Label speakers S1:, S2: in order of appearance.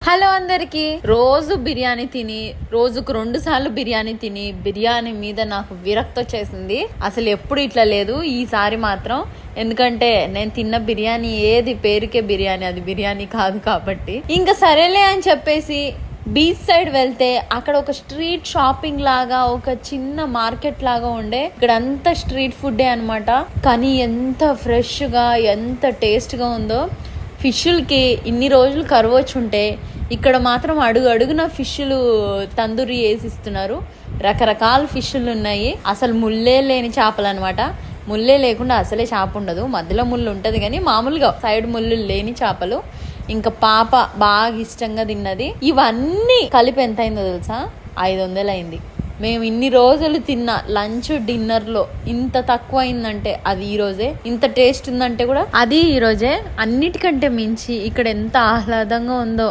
S1: Hello అందరికి. రోజు బిర్యానీ తిని రోజుకు 2 సార్లు బిర్యానీ తిని బిర్యానీ మీద నాకు విరక్తి వచ్చేసింది. అసలు ఎప్పుడు ఇట్లా లేదు, ఈసారి మాత్రం. ఎందుకంటే నేను తిన్న బిర్యానీ ఏది పేరుకే బిర్యానీ, అది బిర్యానీ కాదు కాబట్టి ఇంకా సరేలే అని చెప్పేసి బీచ్ సైడ్ వెళ్తే అక్కడ ఒక స్ట్రీట్ షాపింగ్ లాగా, ఒక చిన్న మార్కెట్ లాగా ఉండే. ఇక్కడ అంతా స్ట్రీట్ ఫుడ్డే అనమాట. కానీ ఎంత ఫ్రెష్ గా ఎంత టేస్ట్ గా ఉందో. ఫిష్లకి ఇన్ని రోజులు కరువు వచ్చి ఉంటే ఇక్కడ మాత్రం అడుగున ఫిష్లు తందూరి వేసిస్తున్నారు. రకరకాల ఫిష్లు ఉన్నాయి. అసలు ముళ్ళే లేని చేపలు అనమాట. ముళ్ళే లేకుండా అసలే చేప ఉండదు, మధ్యలో ముళ్ళు ఉంటుంది కానీ మామూలుగా సైడ్ ముళ్ళు లేని చేపలు. ఇంకా పాప బాగా ఇష్టంగా తిన్నది. ఇవన్నీ కలిపి ఎంత అయిందో తెలుసా? 500 అయింది. మేము ఇన్ని రోజులు తిన్న లంచ్ డిన్నర్ లో ఇంత తక్కువ అయిందంటే అది ఈ రోజే. ఇంత టేస్ట్ ఉందంటే కూడా అది ఈ రోజే. అన్నిటికంటే మించి ఇక్కడ ఎంత ఆహ్లాదంగా ఉందో.